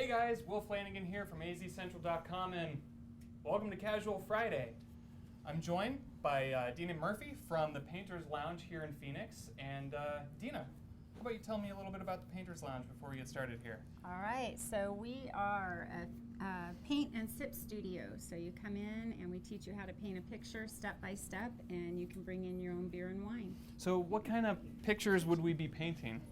Hey guys, Will Flanagan here from azcentral.com, and welcome to Casual Friday. I'm joined by Dina Murphy from the Painters Lounge here in Phoenix. And Dina, how about you tell me a little bit about the Painters Lounge before we get started here? All right, so we are a paint and sip studio. So you come in and we teach you how to paint a picture step by step, and you can bring in your own beer and wine. So what kind of pictures would we be painting?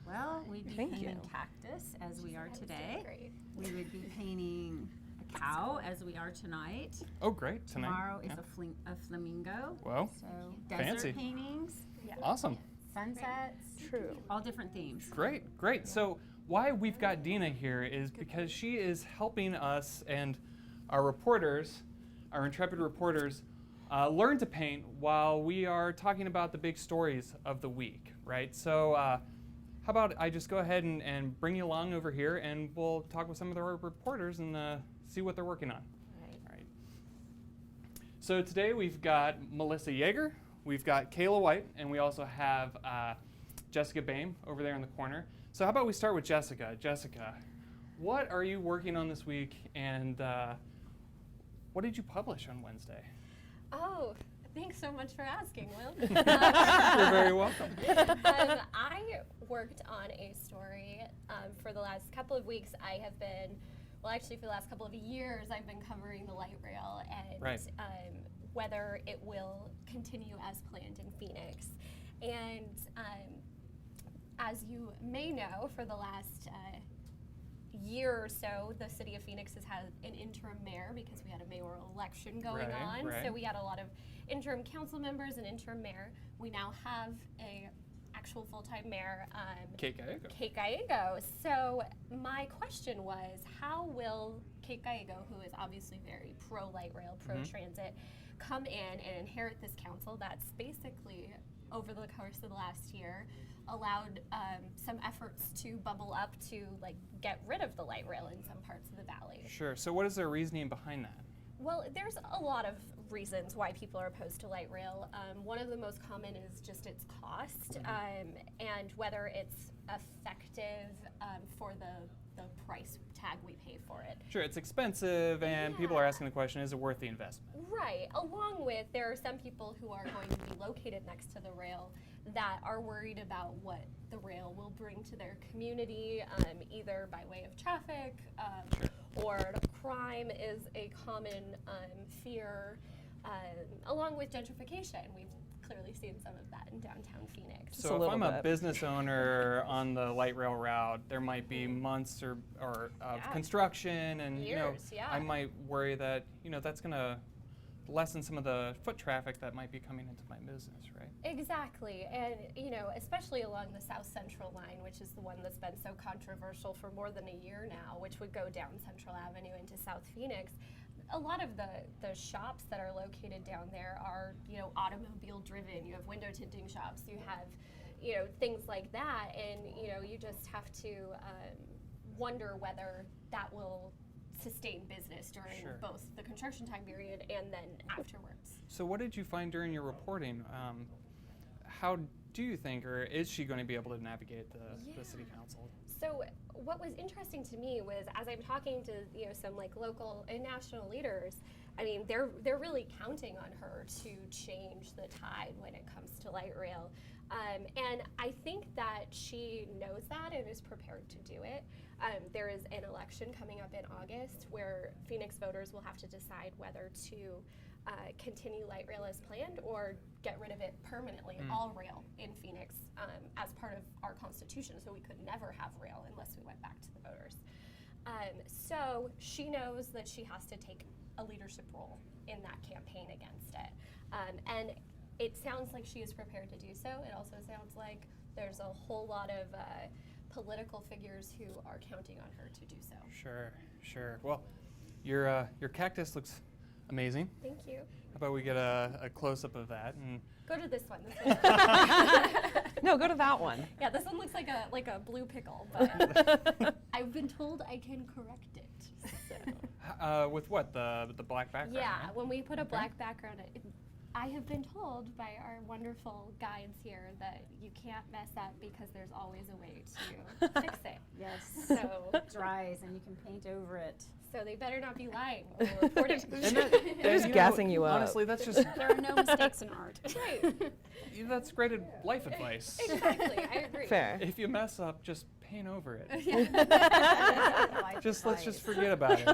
Well, we'd be painting cactus as we are today. We would be painting a cow as we are tonight. Oh, great. Tonight. Tomorrow is a flamingo. Whoa. So Fancy. desert paintings. Yeah. Awesome. Sunsets. True. All different themes. Great, great. So why we've got Dina here is because she is helping us and our reporters, our intrepid reporters, learn to paint while we are talking about the big stories of the week, right? So how about I just go ahead and bring you along over here, and we'll talk with some of the reporters and see what they're working on. All right. So today we've got Melissa Yeager, we've got Kaila White, and we also have Jessica Boehm over there in the corner. So how about we start with Jessica. Jessica, what are you working on this week, and what did you publish on Wednesday? Oh, thanks so much for asking, Will. You're very welcome. I worked on a story for the last couple of weeks. I have been, well, actually for the last couple of years, I've been covering the light rail and whether it will continue as planned in Phoenix. And as you may know, for the last year or so, the city of Phoenix has had an interim mayor because we had a mayoral election going on. Right. So we had a lot of interim council members and interim mayor. We now have a actual full-time mayor, Kate Gallego. Kate Gallego. So my question was, how will Kate Gallego, who is obviously very pro-light rail, pro-transit, come in and inherit this council that's basically, over the course of the last year, allowed some efforts to bubble up to get rid of the light rail in some parts of the valley. Sure. So what is their reasoning behind that? Well, there's a lot of reasons why people are opposed to light rail. One of the most common is just its cost and whether it's effective for the price tag we pay for it. Sure, it's expensive, and people are asking the question, is it worth the investment? Right. Along with, there are some people who are going to be located next to the rail that are worried about what the rail will bring to their community, either by way of traffic or crime is a common fear, along with gentrification. We've clearly seen some of that in downtown Phoenix. So if I'm a business owner on the light rail route, there might be months of construction, and years, I might worry that that's going to lessen some of the foot traffic that might be coming into my business, right? Exactly, and especially along the South Central line, which is the one that's been so controversial for more than a year now, which would go down Central Avenue into South Phoenix. A lot of the shops that are located down there are, automobile driven. You have window tinting shops, you have, things like that, and you just have to wonder whether that will sustain business during both the construction time period and then afterwards. So what did you find during your reporting? How do you think, or is she going to be able to navigate the city council? So what was interesting to me was, as I'm talking to some local and national leaders, I mean they're really counting on her to change the tide when it comes to light rail, and I think that she knows that and is prepared to do it. There is an election coming up in August where Phoenix voters will have to decide whether to continue light rail as planned or get rid of it permanently, all rail in Phoenix, as part of our constitution. So we could never have rail unless we went back to the voters. So she knows that she has to take a leadership role in that campaign against it. And it sounds like she is prepared to do so. It also sounds like there's a whole lot of political figures who are counting on her to do so. Sure. Well, your cactus looks amazing. Thank you. How about we get a close-up of that? And go to this one. No, go to that one. Yeah, this one looks like a blue pickle, but I've been told I can correct it. So. With what, the black background? Yeah, right? when we put a black background, I have been told by our wonderful guides here that you can't mess up because there's always a way to fix it. Yes. So, It dries and you can paint over it. so they better not be lying when we're reporting. They're just gassing you up. Honestly, that's just There are no mistakes in art. Right. that's great life advice. Exactly. I agree. Fair. If you mess up, just paint over it. Life Let's just advice. forget about it.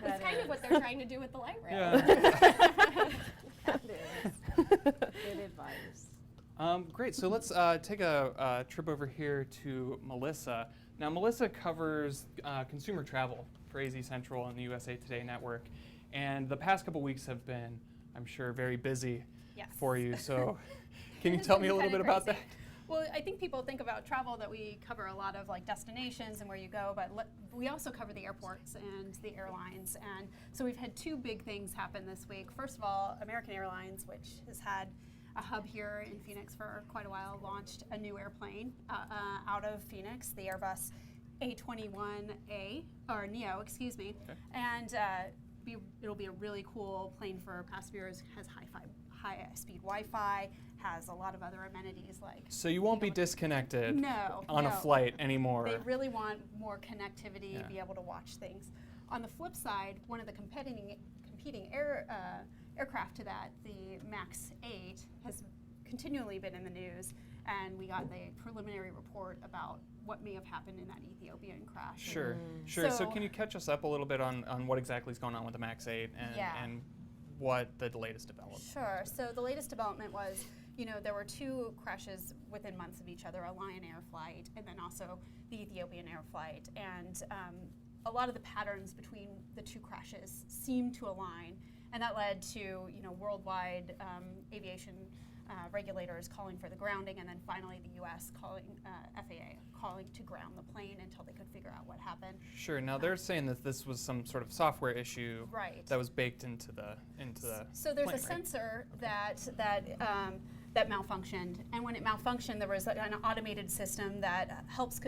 That's kind of what they're trying to do with the light rail. Yeah. That is good advice. Great. So let's take a trip over here to Melissa. Now, Melissa covers consumer travel for AZ Central and the USA Today network, and the past couple weeks have been, I'm sure, very busy Yes. for you. So, can you tell me a little bit about that? Well, I think people think about travel that we cover a lot of like destinations and where you go, but we also cover the airports and the airlines. And so we've had two big things happen this week. First of all, American Airlines, which has had a hub here in Phoenix for quite a while, launched a new airplane out of Phoenix, the Airbus A21A, or Neo, excuse me. Okay. And it'll be a really cool plane for passengers, has high-speed Wi-Fi, has a lot of other amenities like. So you won't be disconnected on a No. flight anymore. They really want more connectivity, Yeah. be able to watch things. On the flip side, one of the competing aircraft to that, the MAX 8, has continually been in the news, and we got the preliminary report about what may have happened in that Ethiopian crash. Sure, sure. So So- can you catch us up a little bit on what exactly is going on with the MAX 8 and what the latest development? Sure. So the latest development was, there were two crashes within months of each other, a Lion Air flight and then also the Ethiopian Air flight. And a lot of the patterns between the two crashes seemed to align, and that led to, worldwide aviation regulators calling for the grounding, and then finally the U.S. FAA calling to ground the plane until they could figure out what happened. Sure. Now they're saying that this was some sort of software issue Right. that was baked into the So there's plane, a right? sensor that malfunctioned, and when it malfunctioned, there was an automated system that helps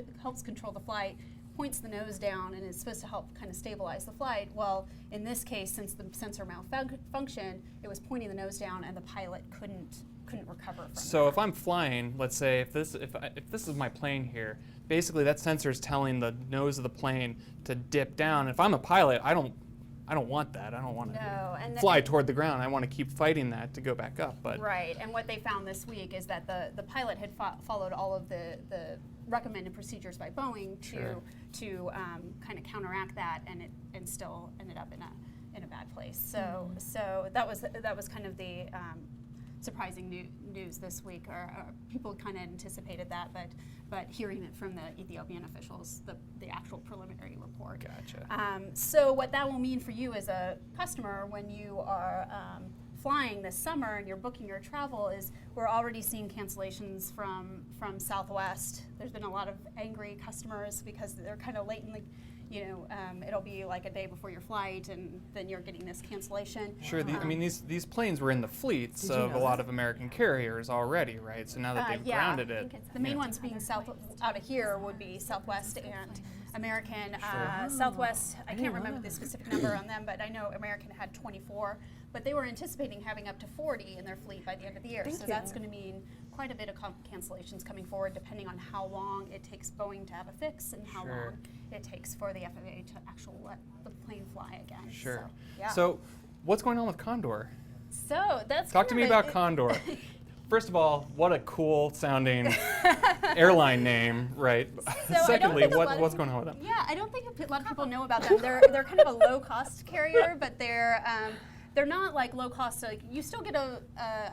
control the flight, points the nose down, and is supposed to help kind of stabilize the flight. Well, in this case, since the sensor malfunctioned, it was pointing the nose down, and the pilot couldn't recover from So that. if I'm flying, let's say if this is my plane here, basically that sensor is telling the nose of the plane to dip down. If I'm a pilot, I don't want that. I don't want No, to and fly toward the ground. I want to keep fighting that to go back up. But Right, and what they found this week is that the pilot had followed all of the recommended procedures by Boeing to kind of counteract that, and still ended up in a bad place. So that was kind of the surprising news this week, or people kind of anticipated that, but hearing it from the Ethiopian officials, the actual preliminary report. Gotcha. So what that will mean for you as a customer when you are flying this summer and you're booking your travel is we're already seeing cancellations from Southwest. There's been a lot of angry customers because they're kind of late in the, it'll be like a day before your flight, and then you're getting this cancellation. Sure. I mean, these planes were in the fleets Did you of know a lot of American carriers already, right? So now that they've yeah. grounded it, The main ones being out of here would be Southwest and American. Southwest, I can't remember the specific number on them, but I know American had 24, but they were anticipating having up to 40 in their fleet by the end of the year. Thank So you. that's going to mean quite a bit of cancellations coming forward, depending on how long it takes Boeing to have a fix and how Sure. long it takes for the FAA to actually let the plane fly again. Sure. So, yeah. So what's going on with Condor? So that's Talk kind to of me about Condor. First of all, what a cool sounding airline name, right? So I don't Secondly, think a lot of what's going on with them? Yeah, I don't think a lot of people know about them. They're kind of a low cost carrier, but they're not like low cost. Like you still get a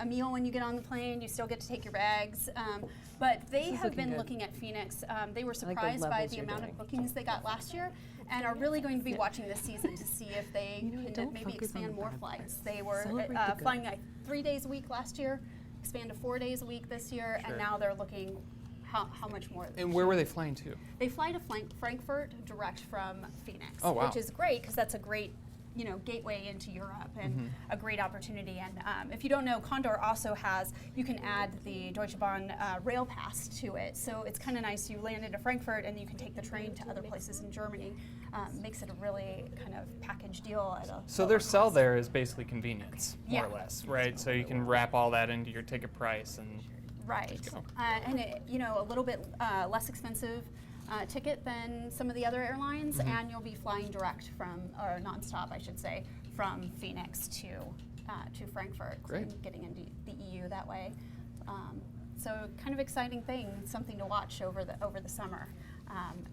meal when you get on the plane. You still get to take your bags. But they is have looking been good. looking at Phoenix. They were the surprised by levels the you're amount doing. of bookings they got last year, and are really going to be watching this season to see if they can don't maybe focus on expand the more bad flights. parts. They were Celebrate the good. flying 3 days a week last year, expand to 4 days a week this year, Sure. and now they're looking how much more. And where were they flying to? They fly to Frankfurt direct from Phoenix, Oh, wow. which is great because that's a great gateway into Europe and a great opportunity. And if you don't know, Condor also you can add the Deutsche Bahn rail pass to it. So it's kind of nice. You land into Frankfurt and you can take the train to other places in Germany. Makes it a really kind of package deal at a So their sell there is basically convenience, more or Yeah. less, right? So you can wrap all that into your ticket price and Right. go. And it, a little bit less expensive ticket than some of the other airlines, and you'll be flying direct or nonstop, I should say, from Phoenix to Frankfurt. Great. And getting into the EU that way. So kind of exciting thing, something to watch over the summer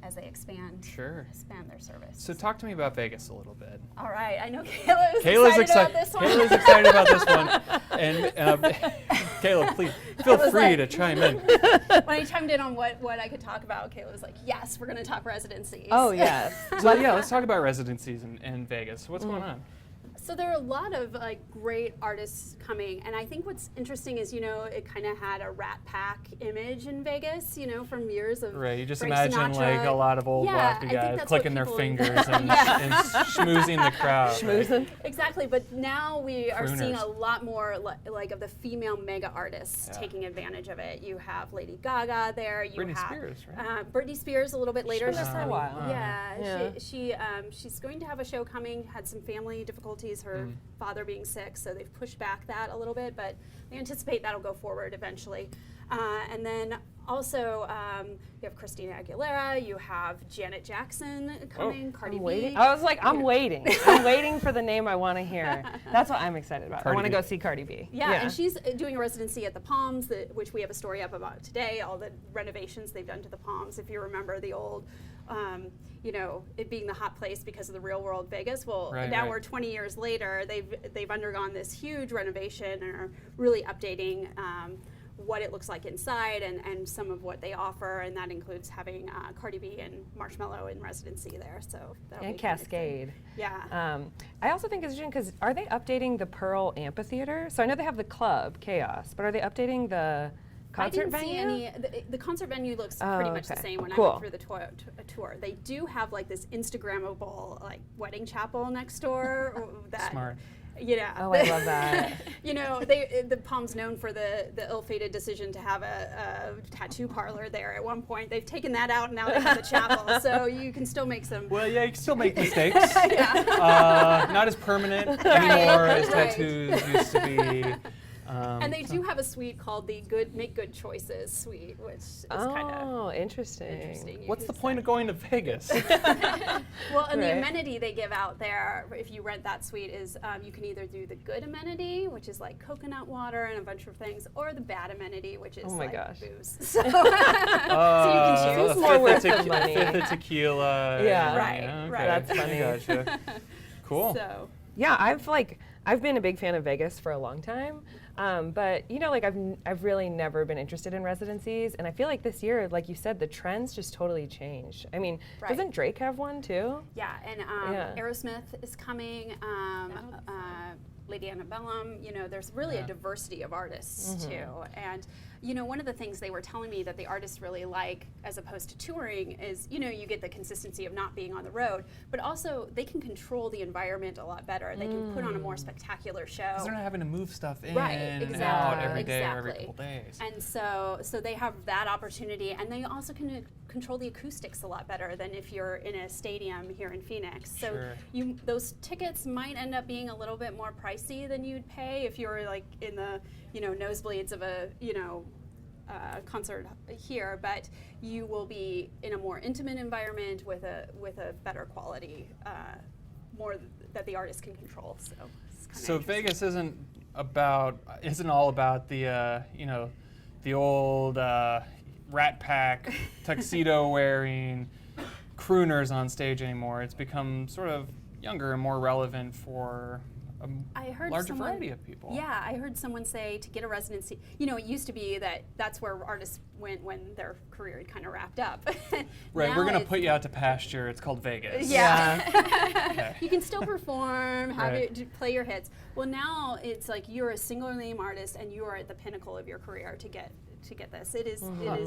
as they expand their service. So talk to me about Vegas a little bit. All right, I know Kayla's Kayla's excited about this one. Kayla's excited about this one. And Kayla, please feel Kayla's free like- to chime in. When I chimed in on what I could talk about, Kayla was like, yes, we're going to talk residencies. Oh, yes. So yeah, let's talk about residencies in Vegas. What's going on? So there are a lot of great artists coming, and I think what's interesting is it kind of had a Rat Pack image in Vegas, from years of Right, you just Frank imagine Sinatra. like a lot of old Yeah, wacky I think guys that's clicking what their people- fingers and schmoozing the crowd. Schmoozing. Exactly, but now we are seeing Crooners. a lot more like of the female mega artists Yeah. taking advantage of it. You have Lady Gaga there. You Britney have Spears, right? Britney Spears a little bit later. been there for a while. Yeah, Yeah. she's going to have a show coming. Had some family difficulties. Her father being sick, so they've pushed back that a little bit, but they anticipate that'll go forward eventually. And then also you have Christina Aguilera, you have Janet Jackson coming, Cardi B. Waiting. I was like, I'm waiting. I'm waiting for the name I want to hear. That's what I'm excited about. Cardi I want to B. go see Cardi B. Yeah, and she's doing a residency at the Palms, which we have a story up about today, all the renovations they've done to the Palms. If you remember the old, it being the hot place because of the real world Vegas. Well, now we're 20 years later, they've undergone this huge renovation and are really updating what it looks like inside and some of what they offer, and that includes having Cardi B and Marshmello in residency there. So that'll And be kind of Cascade. Yeah. I also think it's interesting because are they updating the Pearl Amphitheater? So I know they have the club, Chaos, but are they updating the concert I didn't see venue? any. The concert venue looks Oh, pretty much the okay. same when I Cool. went through the tour. They do have like this Instagrammable wedding chapel next door. That, Smart. Yeah. Oh, I love that. The Palm's known for the ill-fated decision to have a tattoo parlor there at one point. They've taken that out and now they have a chapel. So you can still make some. Well, yeah, you can still make mistakes. Not as permanent anymore as right. tattoos used to be. And they do have a suite called the Make Good Choices suite, which is kind of interesting. interesting. You What's can the point of going to Vegas? Well, and the Right. amenity they give out there, if you rent that suite, is you can either do the good amenity, which is like coconut water and a bunch of things, or the bad amenity, which is Oh my like gosh. booze. So you can choose. It's more worth the money. Fifth of tequila. Yeah. Right, okay. right. That's funny. Gotcha. Cool. So Yeah, I've been a big fan of Vegas for a long time, but I've really never been interested in residencies, and I feel like this year, like you said, the trends just totally changed. I mean, Right. doesn't Drake have one too? yeah, and Yeah. Aerosmith is coming. Lady Antebellum, there's really a diversity of artists too. And one of the things they were telling me that the artists really like as opposed to touring is, you get the consistency of not being on the road, but also they can control the environment a lot better. They can put on a more spectacular show. Because they're not having to move stuff in Right, and exactly, out every day or every exactly. couple days. And so they have that opportunity, and they also can control the acoustics a lot better than if you're in a stadium here in Phoenix. So Sure. those tickets might end up being a little bit more pricey than you'd pay if you were like in the nosebleeds of a concert here, but you will be in a more intimate environment with a better quality, more that the artist can control. So it's kinda So interesting. Vegas isn't all about the the old Rat Pack tuxedo wearing crooners on stage anymore. It's become sort of younger and more relevant for I heard larger someone, variety of people. Yeah, I heard someone say to get a residency, it used to be that's where artists went when their career had kind of wrapped up. Right, Now we're going to it's- put you out to pasture. It's called Vegas. Yeah. Okay. You can still perform, have Right. play your hits. Well, now it's like you're a single name artist and you are at the pinnacle of your career to get to get this. It is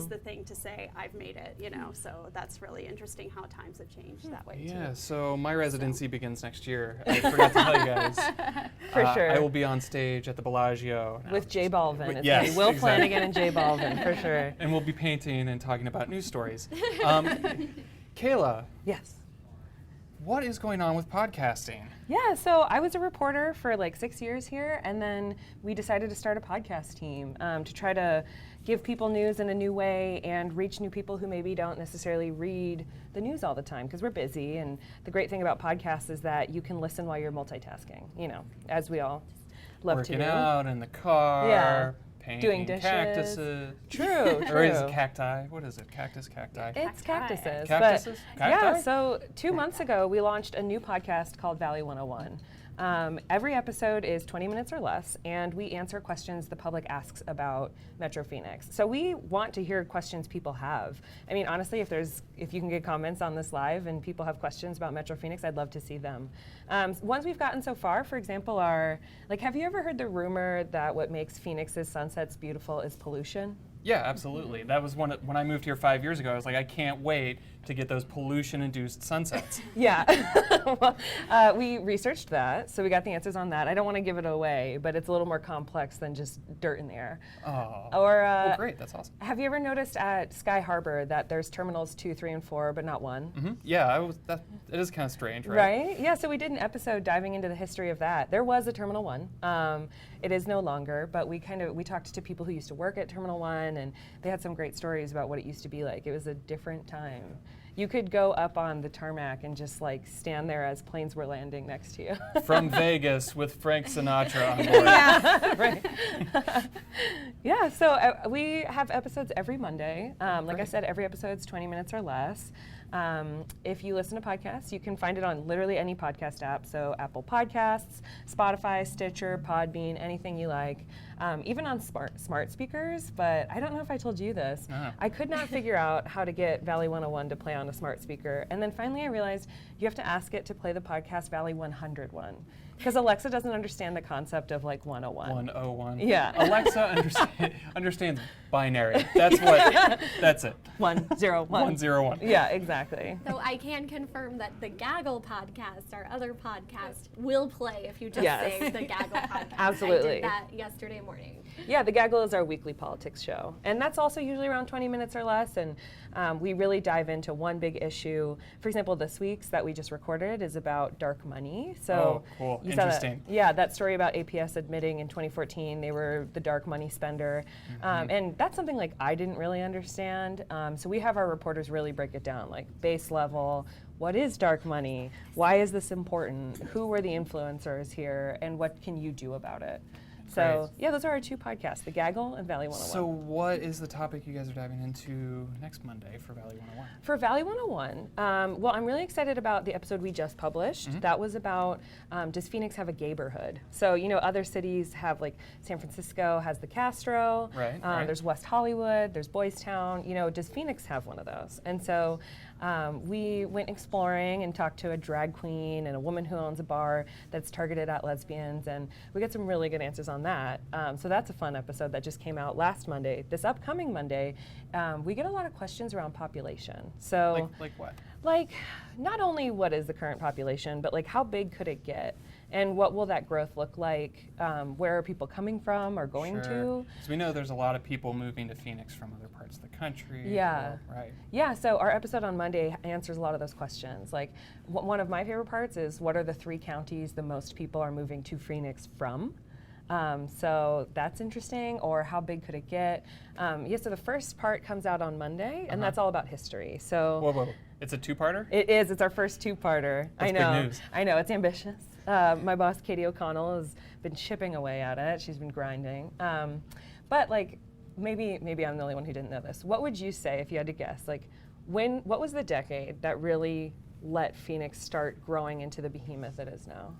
the thing to say, I've made it, you know, so that's really interesting how times have changed that way too. Yeah, so my residency begins next year. I forgot to tell you guys. For sure. I will be on stage at the Bellagio. With Jay Balvin. It's yes, gonna be Will exactly. Flanagan and Jay Balvin, for sure. And we'll be painting and talking about news stories. Kayla, Yes. what is going on with podcasting? Yeah, so I was a reporter for like 6 years here, and then we decided to start a podcast team to try to give people news in a new way and reach new people who maybe don't necessarily read the news all the time because we're busy. And the great thing about podcasts is that you can listen while you're multitasking, you know, as we all love Working to do. out in the car. Yeah. Painting Doing dishes. cactuses. True, Or is true. it cacti? What is it? Cactus, cacti? It's cactuses. Cactuses? But yeah, Cacti? so 2 months ago, we launched a new podcast called Valley 101. Every episode is 20 minutes or less, and we answer questions the public asks about Metro Phoenix. So we want to hear questions people have. I mean, honestly, if you can get comments on this live and people have questions about Metro Phoenix, I'd love to see them. Ones we've gotten so far, for example, are like, have you ever heard the rumor that what makes Phoenix's sunsets beautiful is pollution? Yeah, absolutely. That was when I moved here 5 years ago. I was like, I can't wait to get those pollution-induced sunsets. Yeah, well, we researched that, so we got the answers on that. I don't want to give it away, but it's a little more complex than just dirt in the air. Oh, Or well, great. That's awesome. have you ever noticed at Sky Harbor that there's terminals 2, 3, and 4, but not 1? Yeah, it is kind of strange, right? Right? Yeah, so we did an episode diving into the history of that. There was a Terminal 1. It is no longer, but we talked to people who used to work at Terminal 1, and they had some great stories about what it used to be like. It was a different time. You could go up on the tarmac and just like stand there as planes were landing next to you. From Vegas with Frank Sinatra on board. Yeah, right. Yeah, so we have episodes every Monday. Like I said, every episode's 20 minutes or less. If you listen to podcasts, you can find it on literally any podcast app. So Apple Podcasts, Spotify, Stitcher, Podbean, anything you like. Even on smart speakers, but I don't know if I told you this. Uh-huh. I could not figure out how to get Valley 101 to play on a smart speaker. And then finally I realized you have to ask it to play the podcast Valley 101. Because Alexa doesn't understand the concept of like 101. 101. Yeah. Alexa understands binary. That's it. 101. 101. Yeah, exactly. So I can confirm that the Gaggle Podcast, our other podcast, will play if you just Yes. say the Gaggle Podcast. Absolutely. I did that yesterday morning. Yeah, the Gaggle is our weekly politics show. And that's also usually around 20 minutes or less. And we really dive into one big issue. For example, this week's that we just recorded is about dark money. So Oh, cool. you saw that- Interesting. yeah, that story about APS admitting in 2014 they were the dark money spender. And that's something like I didn't really understand. So we have our reporters really break it down, like base level. What is dark money? Why is this important? Who were the influencers here? And what can you do about it? So, yeah, those are our 2 podcasts, The Gaggle and Valley 101. So what is the topic you guys are diving into next Monday for Valley 101? For Valley 101, well, I'm really excited about the episode we just published. That was about, does Phoenix have a gayborhood? So, you know, other cities have, like, San Francisco has the Castro. Right. There's West Hollywood. There's Boys Town. You know, does Phoenix have one of those? And so we went exploring and talked to a drag queen and a woman who owns a bar that's targeted at lesbians, and we got some really good answers on that. So that's a fun episode that just came out last Monday. This upcoming Monday, we get a lot of questions around population. So Like what? like not only what is the current population, but like how big could it get? And what will that growth look like? Where are people coming from or going to? Because we know there's a lot of people moving to Phoenix from other parts of the country. Yeah. Right. Yeah, so our episode on Monday answers a lot of those questions. Like one of my favorite parts is what are the 3 counties the most people are moving to Phoenix from? So that's interesting. Or how big could it get? Yeah, so the first part comes out on Monday, and that's all about history. So Whoa. It's a 2-parter? it is. It's our first 2-parter. That's I know. big news. I know. It's ambitious. My boss, Katie O'Connell, has been chipping away at it. She's been grinding. But like, maybe I'm the only one who didn't know this. What would you say if you had to guess? Like, what was the decade that really let Phoenix start growing into the behemoth it is now?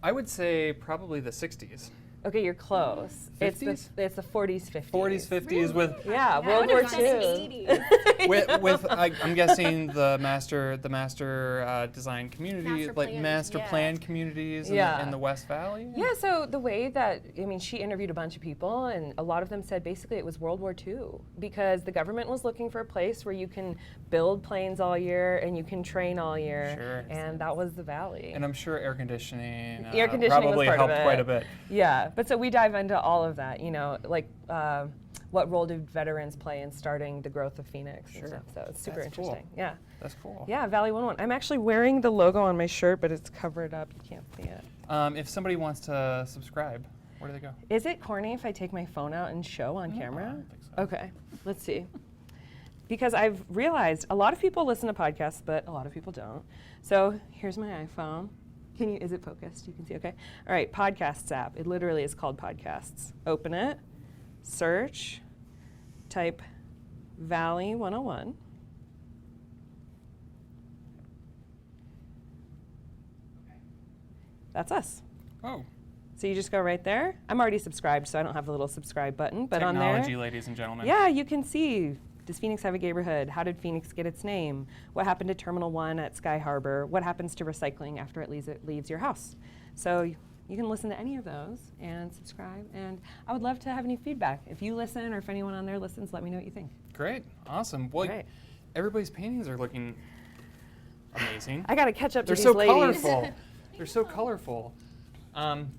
I would say probably the 60s. Okay, you're close. 50s? It's the 40s, 50s. 40s, 50s with Yeah, I World would War have said II. 80s. with I'm guessing the master design community, Master like planned, master yeah. plan communities Yeah. in the West Valley. Yeah, so the way that, she interviewed a bunch of people, and a lot of them said basically it was World War II, because the government was looking for a place where you can build planes all year and you can train all year, Sure. and that was the Valley. And I'm sure air conditioning, Air conditioning probably was part of helped it. quite a bit. Yeah, but so we dive into all of that, like what role did veterans play in starting the growth of Phoenix and Sure. stuff, so it's super That's cool. interesting. Yeah. That's cool. Yeah, Valley 101. I'm actually wearing the logo on my shirt, but it's covered up. You can't see it. If somebody wants to subscribe, where do they go? Is it corny if I take my phone out and show on camera? I don't think so. Okay, let's see. Because I've realized a lot of people listen to podcasts, but a lot of people don't. So here's my iPhone. Is it focused? You can see, okay. All right, Podcasts app. It literally is called Podcasts. Open it, search, type Valley 101. That's us. Oh, So you just go right there. I'm already subscribed, so I don't have the little subscribe button, but on technology, there, ladies and gentlemen. yeah, you can see, does Phoenix have a neighborhood? How did Phoenix get its name? What happened to Terminal 1 at Sky Harbor? What happens to recycling after it leaves your house? So you can listen to any of those and subscribe, and I would love to have any feedback. If you listen or if anyone on there listens, let me know what you think. Great, awesome. Well, Great. everybody's paintings are looking amazing. I gotta catch up to They're these so ladies. colorful. They're so colorful.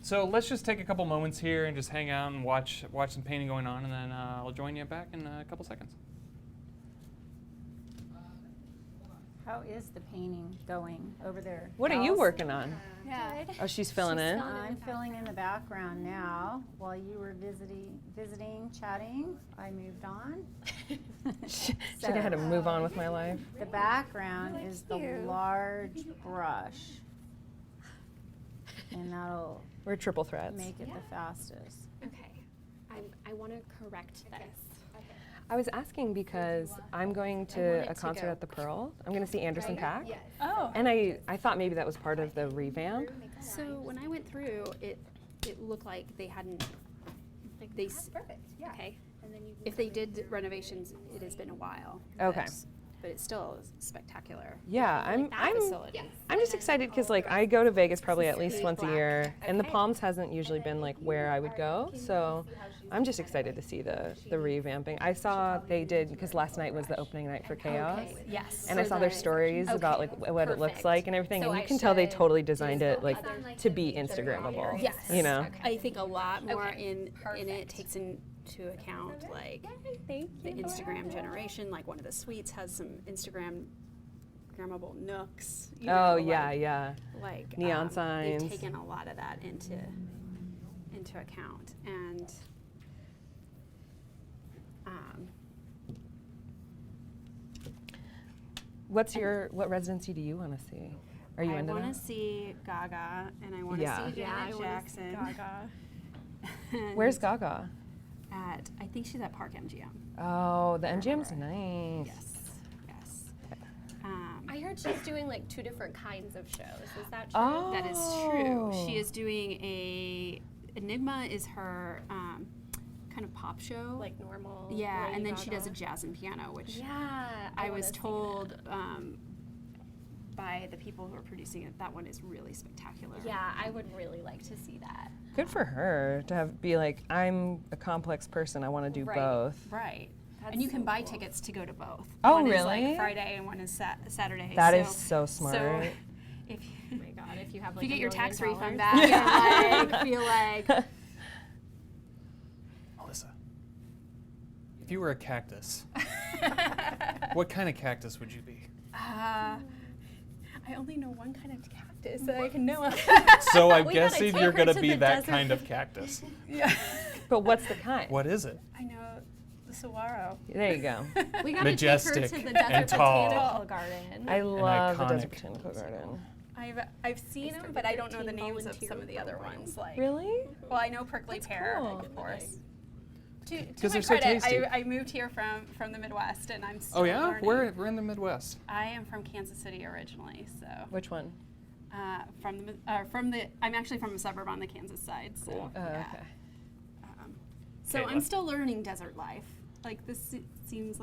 So let's just take a couple moments here and just hang out and watch some painting going on, and then I'll join you back in a couple seconds. How is the painting going over there? What are you gals? working on? Yeah. Oh, she's filling in. I'm filling in the background now. While you were visiting, chatting, I moved on. She had to move on with my life. The background is the cute. large brush, and that'll We're triple threads. make it the fastest. Okay, I want to correct this. I was asking because I'm going to a concert at the Pearl. I'm going to see Anderson .Paak. Yes. Oh. And I thought maybe that was part of the revamp. So when I went through, it looked like they hadn't. Like they. Perfect. Yeah. Okay. And then if they did renovations, it has been a while. Okay. But it still is spectacular. Yeah, I'm Facility. I'm just excited because like I go to Vegas probably at least once a year, and the Palms hasn't usually been like where I would go. So I'm just excited to see the revamping. I saw they did because last night was the opening night for Chaos. Yes. And I saw their stories about like what it looks Perfect. like and everything, So and you I can tell they should totally designed it like other to be Instagrammable. Yes. You know. I think a lot more Okay. in it Perfect. takes into account like Thank the you. Instagram generation. Like one of the suites has some Instagrammable nooks. You Oh know, yeah. like Neon signs. They've taken a lot of that into account, and What residency do you want to see? Are you I into want that? to see Gaga, and I want to Yeah. see Janet Jackson. And Where's Gaga? I think she's at Park MGM. Oh, the MGM's nice. Yes. I heard she's doing like 2 different kinds of shows. Is that true? Oh. That is true. She is doing Enigma is her kind of pop show. Like normal. Yeah, Lady and then she does a Gaga. jazz and piano, which Yeah. I wanna was see told by the people who are producing it that one is really spectacular. that. Yeah, I would really like to see that. Good for her to be like, I'm a complex person. I want to do Right. both. Right. That's And you can so buy cool. tickets to go to both. Oh, one is really? like Friday and one is Saturday. That is so smart. So if Oh my God, if you have if like you get $1 your tax million. refund back, and feel like Melissa, if you were a cactus, what kind of cactus would you be? I only know one kind of cactus that I can know. So I'm We gotta guessing take you're her gonna to be the that desert. kind of cactus. Yeah. But what's the kind? What is it? I know the saguaro. There you go. We gotta Majestic take her to the desert and tall. botanical garden. I love the iconic. Desert Botanical Garden. I've seen them, but I don't know the 13 names of volunteer some of the other program. ones. Like, Really? well, I know prickly pear, cool. of course. To 'Cause my they're so credit, tasty. I moved here from the Midwest, and I'm still Oh yeah, learning. we're in the Midwest. I am from Kansas City originally, so Which one? I'm actually from a suburb on the Kansas side. So Oh, yeah. okay. So Kaila. I'm still learning desert life. Like this seems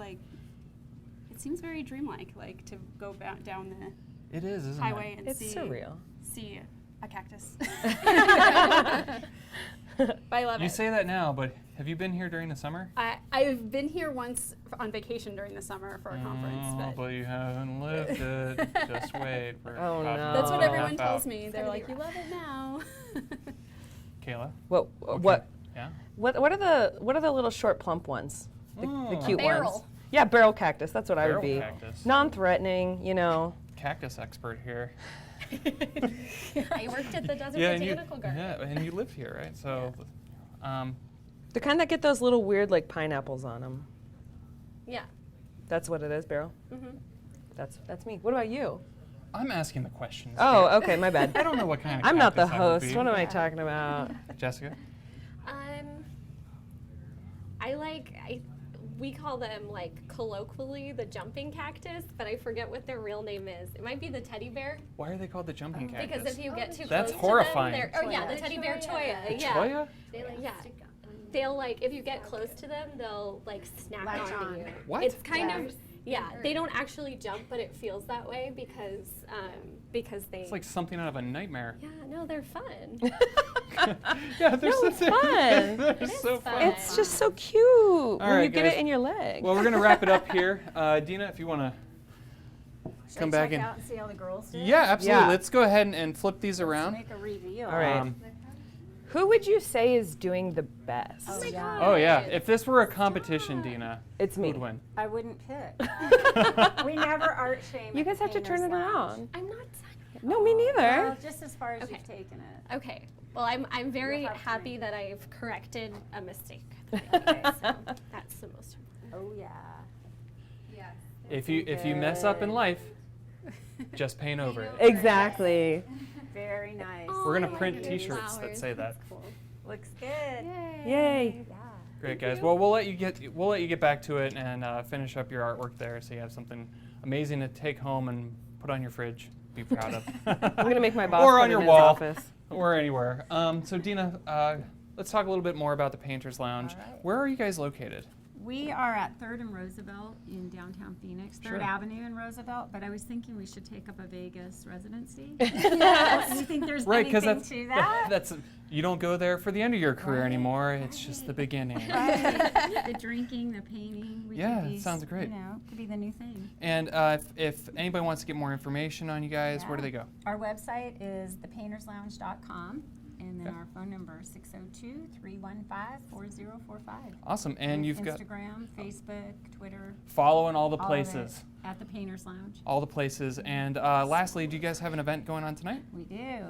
very dreamlike, like to go down the It is, isn't highway and It's see surreal. a cactus. But I love You it. say that now, but have you been here during the summer? I've been here once on vacation during the summer for a conference, Oh, but but you haven't lived it. Just wait. For Oh, about no. that's what a everyone half tells out. me. They're like, you love it now. Kayla? What? Okay. What? Yeah? What are the little short plump ones? The Oh. cute Barrel. ones. Yeah, barrel cactus. That's what I would Barrel be. cactus. Non-threatening, you know. Cactus expert here. I worked at the Desert and you, Botanical Garden. yeah, and you lived here, right? So, The kind that get those little weird like pineapples on them. Yeah. That's what it is, barrel. Mm-hmm. That's me. What about you? I'm asking the questions. Oh, here. okay, my bad. I don't know what kind of I'm not the cactus I would host. be. What am I talking about? Jessica? We call them like colloquially the jumping cactus, but I forget what their real name is. It might be the teddy bear, Why are they called the jumping cactus? because if you get too That's close horrifying. to them, they're, oh yeah, the teddy bear choya. Yeah. Choya? Yeah. They'll like if you get close to them, they'll like snap Latch onto on. you. What? It's kind of they don't actually jump, but it feels that way because they. It's like something out of a nightmare. Yeah, no, they're fun. Yeah, they're No, so it's fun. They're It is so fun. fun. It's just so cute when right, you get guys. it in your leg. Well, we're going to wrap it up here. Dina, if you want to Should come I back check in. out and see how the girls do? Yeah, absolutely. Yeah. Let's go ahead and flip these Let's around. make a reveal. All right. Who would you say is doing the best? Oh, yeah. Oh, yeah. If this were a competition, Dina, It's who me. would win? I wouldn't pick. We never art shame. You at guys the have to turn Painter's it Lounge. around. I'm not. No, me neither. Well, just as far as Okay. you've taken it. Okay. Well, I'm very You'll have happy time. that I've corrected a mistake. So that's the most important. Oh yeah. If you mess up in life, just paint over it. Exactly. Very nice. We're going Oh, to print your T-shirts that flowers. say that. Looks good. Yay. Yeah. Great, guys. Well, we'll let you get back to it and finish up your artwork there, so you have something amazing to take home and put on your fridge. Be proud of. I'm gonna make my boss Or put on it your in his wall. office. Or anywhere. So Dina, let's talk a little bit more about the Painter's Lounge. All right. Where are you guys located? We are at 3rd and Roosevelt in downtown Phoenix, 3rd Sure. Avenue in Roosevelt, but I was thinking we should take up a Vegas residency. You think there's Right, because anything to that? that's you don't go there for the end of your career Right. anymore. It's just the beginning. Right. The drinking, the painting. We Yeah, could be, it sounds great. You know, could be the new thing. And if anybody wants to get more information on you guys, where do they go? Our website is thepainterslounge.com, and then Okay. our phone number is 602-315-4045. Awesome. And you've got Instagram, Facebook, Twitter, following all the all of places. it at the Painters Lounge. All the places. And lastly, do you guys have an event going on tonight? We do.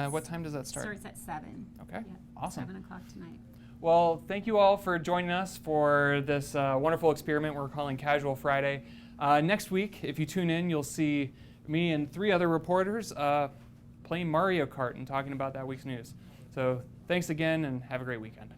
What time does that start? Starts at 7. Okay. Yep, Awesome. 7 o'clock tonight. Well, thank you all for joining us for this wonderful experiment we're calling Casual Friday. Next week, if you tune in, you'll see me and 3 other reporters playing Mario Kart and talking about that week's news. So thanks again and have a great weekend.